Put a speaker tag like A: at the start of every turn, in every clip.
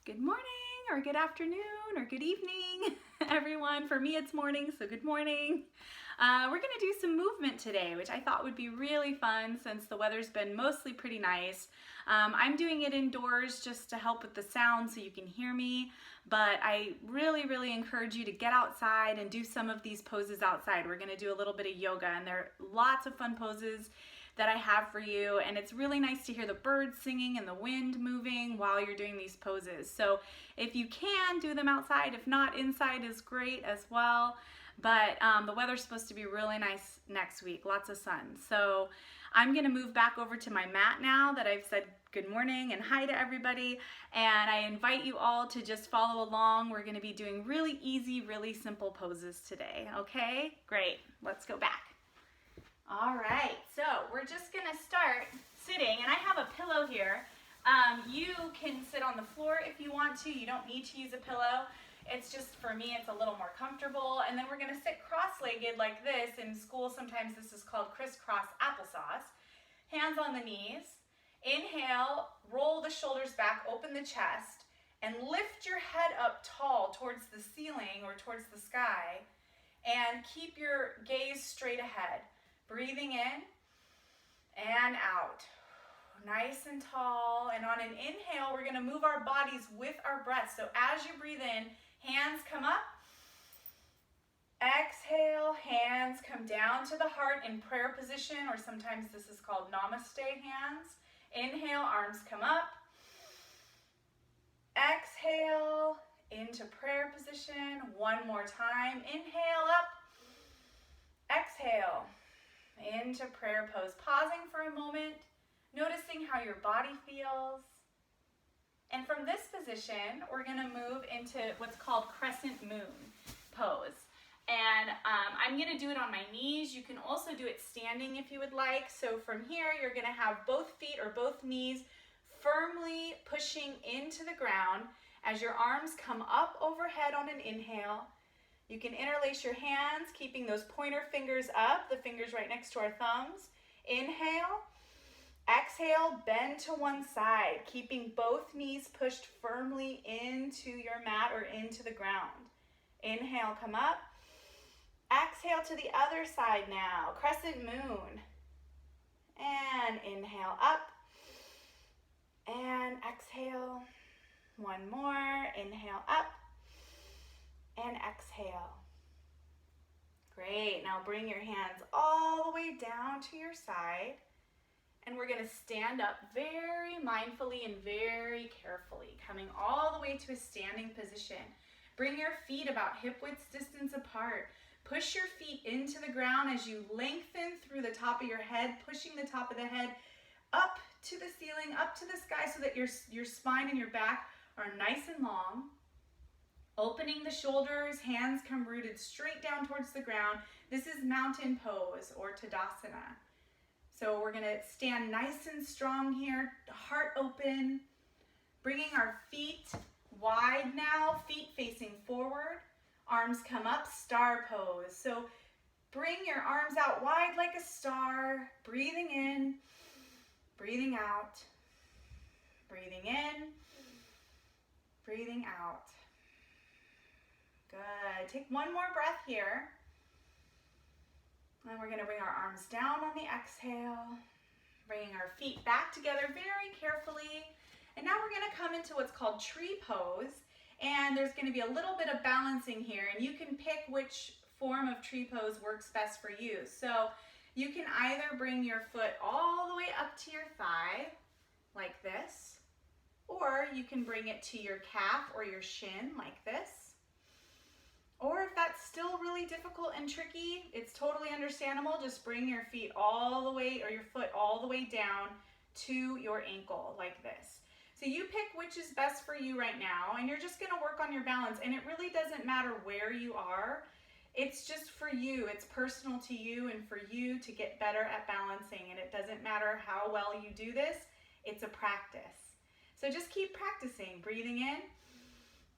A: Good morning or good afternoon or good evening, everyone. For me, it's morning, so good morning. We're gonna do some movement today, which I thought would be really fun since the weather's been mostly pretty nice. I'm doing it indoors just to help with the sound so you can hear me, but I really encourage you to get outside and do some of these poses outside. We're gonna do a little bit of yoga, and there are lots of fun poses that I have for you, and it's really nice to hear the birds singing and the wind moving while you're doing these poses. So if you can, do them outside. If not, inside is great as well. But the weather's supposed to be really nice next week, lots of sun. So I'm gonna move back over to my mat now that I've said good morning and hi to everybody, and I invite you all to just follow along. We're gonna be doing really easy, really simple poses today, okay? Great, let's go back. All right, so we're just gonna start sitting, and I have a pillow here. You can sit on the floor if you want to. You don't need to use a pillow. It's just, for me, it's a little more comfortable. And then we're gonna sit cross-legged like this. In school, sometimes this is called crisscross applesauce. Hands on the knees. Inhale, roll the shoulders back, open the chest, and lift your head up tall towards the ceiling or towards the sky. And keep your gaze straight ahead. Breathing in and out. Nice and tall. And on an inhale, we're going to move our bodies with our breath. So as you breathe in, hands come up. Exhale, hands come down to the heart in prayer position, or sometimes this is called namaste hands. Inhale, arms come up. Exhale, into prayer position. One more time. Inhale up. Exhale. Into prayer pose, pausing for a moment, noticing how your body feels. And from this position, we're going to move into what's called Crescent Moon pose. And I'm going to do it on my knees. You can also do it standing if you would like. So from here, you're going to have both feet or both knees firmly pushing into the ground as your arms come up overhead on an inhale. You can interlace your hands, keeping those pointer fingers up, the fingers right next to our thumbs. Inhale. Exhale, bend to one side, keeping both knees pushed firmly into your mat or into the ground. Inhale, come up. Exhale to the other side now, crescent moon. And inhale up. And exhale. One more, inhale up. And exhale. Great, now bring your hands all the way down to your side, and we're gonna stand up very mindfully and very carefully, coming all the way to a standing position. Bring your feet about hip width distance apart. Push your feet into the ground as you lengthen through the top of your head, pushing the top of the head up to the ceiling, up to the sky, so that your spine and your back are nice and long. Opening the shoulders, hands come rooted straight down towards the ground. This is mountain pose or Tadasana. So we're gonna stand nice and strong here, heart open, bringing our feet wide now, feet facing forward, arms come up, star pose. So bring your arms out wide like a star, breathing in, breathing out, breathing in, breathing out. Good. Take one more breath here. And we're going to bring our arms down on the exhale, bringing our feet back together very carefully. And now we're going to come into what's called tree pose. And there's going to be a little bit of balancing here, and you can pick which form of tree pose works best for you. So you can either bring your foot all the way up to your thigh, like this, or you can bring it to your calf or your shin, like this. Or if that's still really difficult and tricky, it's totally understandable. Just bring your feet all the way, or your foot all the way down to your ankle, like this. So you pick which is best for you right now, and you're just gonna work on your balance. And it really doesn't matter where you are. It's just for you. It's personal to you and for you to get better at balancing. And it doesn't matter how well you do this, it's a practice. So just keep practicing, breathing in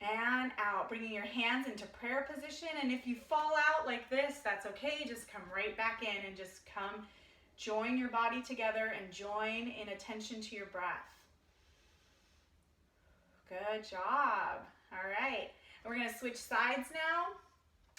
A: and out, bringing your hands into prayer position. And if you fall out like this, that's okay. Just come right back in and just come join your body together and join in attention to your breath. Good job. All right. And we're going to switch sides now.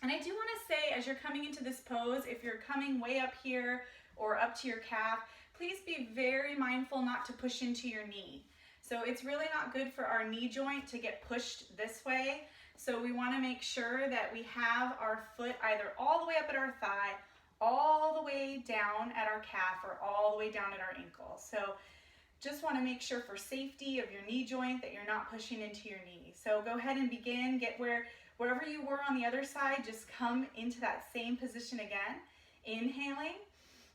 A: And I do want to say, as you're coming into this pose, if you're coming way up here or up to your calf, please be very mindful not to push into your knee. So it's really not good for our knee joint to get pushed this way. So we want to make sure that we have our foot either all the way up at our thigh, all the way down at our calf, or all the way down at our ankle. So just want to make sure for safety of your knee joint that you're not pushing into your knee. So go ahead and begin. Get wherever you were on the other side, just come into that same position again. Inhaling,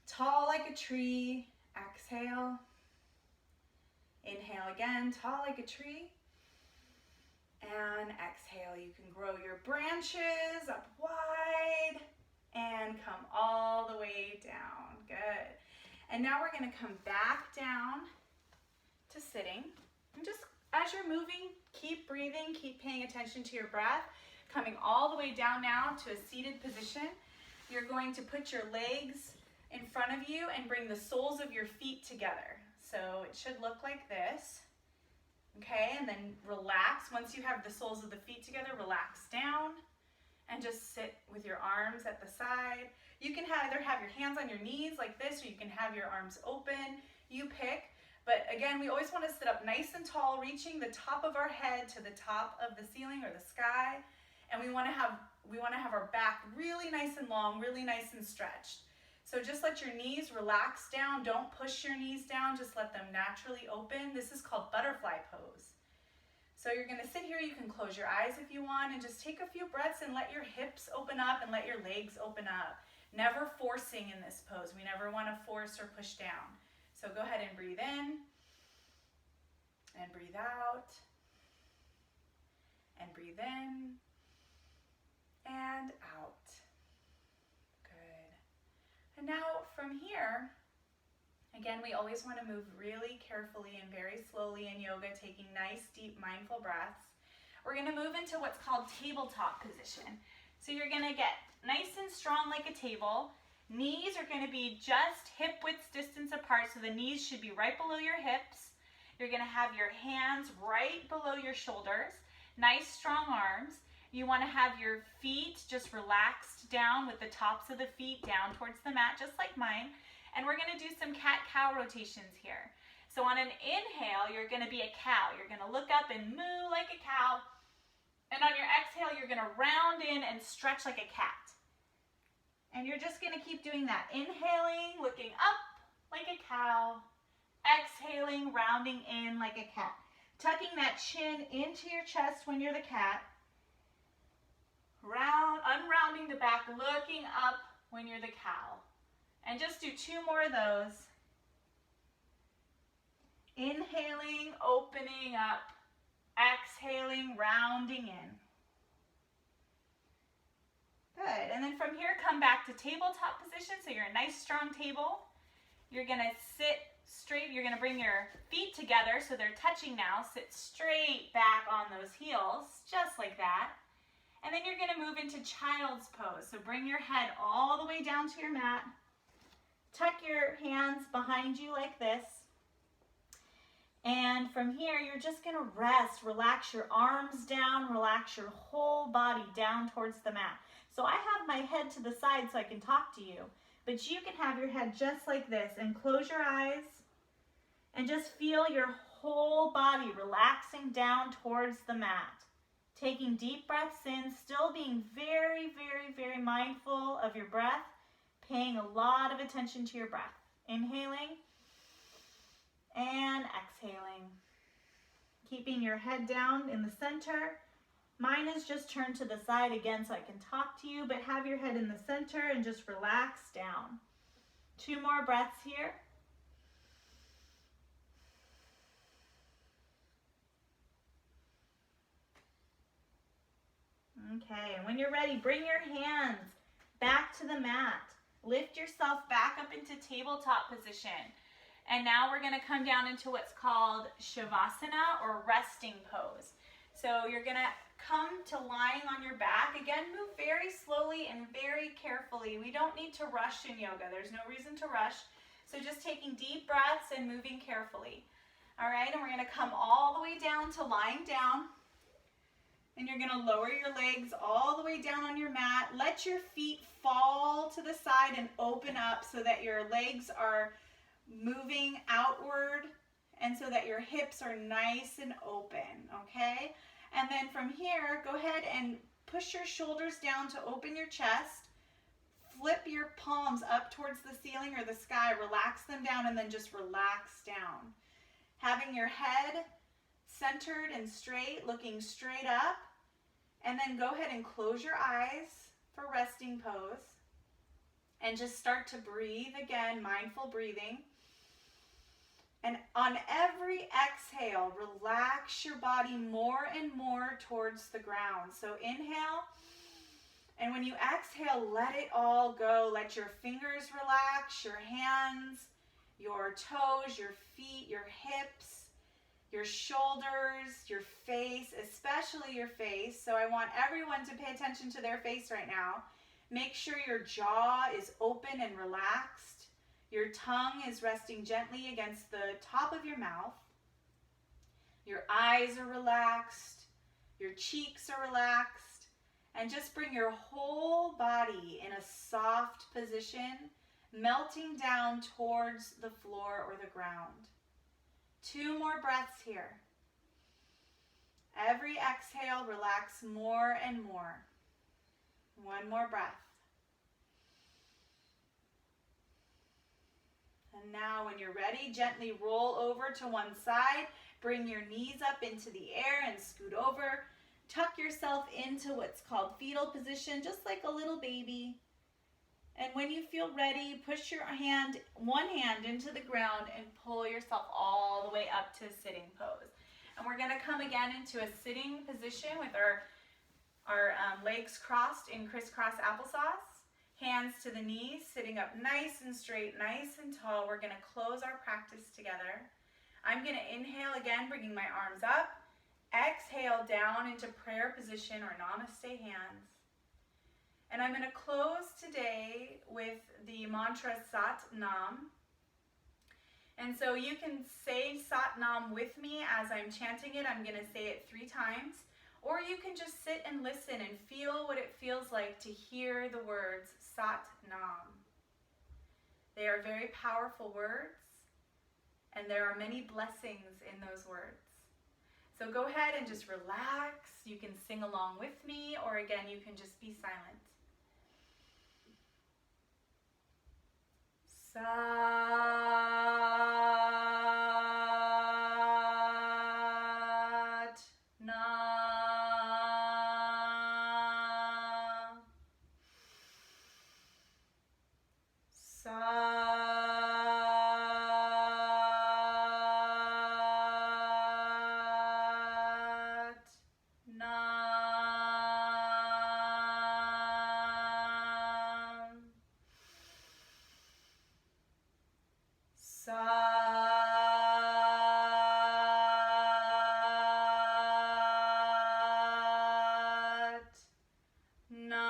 A: tall like a tree. Exhale. Inhale again, tall like a tree. And exhale. You can grow your branches up wide and come all the way down. Good. And now we're going to come back down to sitting. And just as you're moving, keep breathing, keep paying attention to your breath. Coming all the way down now to a seated position. You're going to put your legs in front of you and bring the soles of your feet together. So it should look like this. Okay, and then relax. Once you have the soles of the feet together, relax down and just sit with your arms at the side. You can either have your hands on your knees like this, or you can have your arms open. You pick. But again, we always want to sit up nice and tall, reaching the top of our head to the top of the ceiling or the sky. And we want to have our back really nice and long, really nice and stretched. So just let your knees relax down. Don't push your knees down. Just let them naturally open. This is called butterfly pose. So you're going to sit here. You can close your eyes if you want and just take a few breaths and let your hips open up and let your legs open up. Never forcing in this pose. We never want to force or push down. So go ahead and breathe in and breathe out and breathe in and out. Good. And now from here, again, we always want to move really carefully and very slowly in yoga, taking nice, deep, mindful breaths. We're going to move into what's called tabletop position. So you're going to get nice and strong like a table. Knees are going to be just hip width distance apart, so the knees should be right below your hips. You're going to have your hands right below your shoulders. Nice, strong arms. You want to have your feet just relaxed down with the tops of the feet down towards the mat, just like mine. And we're going to do some cat-cow rotations here. So on an inhale, you're going to be a cow. You're going to look up and moo like a cow. And on your exhale, you're going to round in and stretch like a cat. And you're just going to keep doing that. Inhaling, looking up like a cow. Exhaling, rounding in like a cat. Tucking that chin into your chest when you're the cat. Unrounding the back, looking up when you're the cow. And just do 2 more of those. Inhaling, opening up. Exhaling, rounding in. Good. And then from here, come back to tabletop position. So you're a nice, strong table. You're going to sit straight. You're going to bring your feet together so they're touching now. Sit straight back on those heels, just like that. And then you're going to move into child's pose. So bring your head all the way down to your mat. Tuck your hands behind you like this. And from here, you're just going to rest. Relax your arms down. Relax your whole body down towards the mat. So I have my head to the side so I can talk to you. But you can have your head just like this. And close your eyes. And just feel your whole body relaxing down towards the mat. Taking deep breaths in, still being very, very, very mindful of your breath, paying a lot of attention to your breath. Inhaling and exhaling. Keeping your head down in the center. Mine is just turned to the side again so I can talk to you, but have your head in the center and just relax down. 2 more breaths here. Okay, and when you're ready, bring your hands back to the mat. Lift yourself back up into tabletop position. And now we're going to come down into what's called Shavasana, or resting pose. So you're going to come to lying on your back. Again, move very slowly and very carefully. We don't need to rush in yoga. There's no reason to rush. So just taking deep breaths and moving carefully. All right, and we're gonna come all the way down to lying down. And you're gonna lower your legs all the way down on your mat. Let your feet fall to the side and open up so that your legs are moving outward and so that your hips are nice and open, okay? And then from here, go ahead and push your shoulders down to open your chest. Flip your palms up towards the ceiling or the sky. Relax them down and then just relax down. Having your head centered and straight, looking straight up. And then go ahead and close your eyes for resting pose. And just start to breathe again, mindful breathing. And on every exhale, relax your body more and more towards the ground. So inhale, and when you exhale, let it all go. Let your fingers relax, your hands, your toes, your feet, your hips, your shoulders, your face, especially your face. So I want everyone to pay attention to their face right now. Make sure your jaw is open and relaxed. Your tongue is resting gently against the top of your mouth. Your eyes are relaxed. Your cheeks are relaxed. And just bring your whole body in a soft position, melting down towards the floor or the ground. 2 more breaths here. Every exhale, relax more and more. 1 more breath. And now when you're ready, gently roll over to one side. Bring your knees up into the air and scoot over. Tuck yourself into what's called fetal position, just like a little baby. And when you feel ready, push your one hand into the ground and pull yourself all the way up to sitting pose. And we're gonna come again into a sitting position with our legs crossed in crisscross applesauce. Hands to the knees, sitting up nice and straight, nice and tall. We're gonna close our practice together. I'm gonna inhale again, bringing my arms up. Exhale down into prayer position or namaste hands. And I'm gonna close today with the mantra Sat Nam. And so you can say Sat Nam with me as I'm chanting it. I'm gonna say it 3 times. Or you can just sit and listen and feel what it feels like to hear the words Sat Nam. They are very powerful words, and there are many blessings in those words. So go ahead and just relax. You can sing along with me, or again, you can just be silent. Sat Nam. Sat Nam. Sat Nam.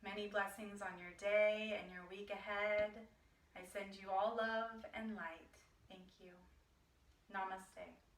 A: Many blessings on your day and your week ahead. I send you all love and light. Thank you. Namaste.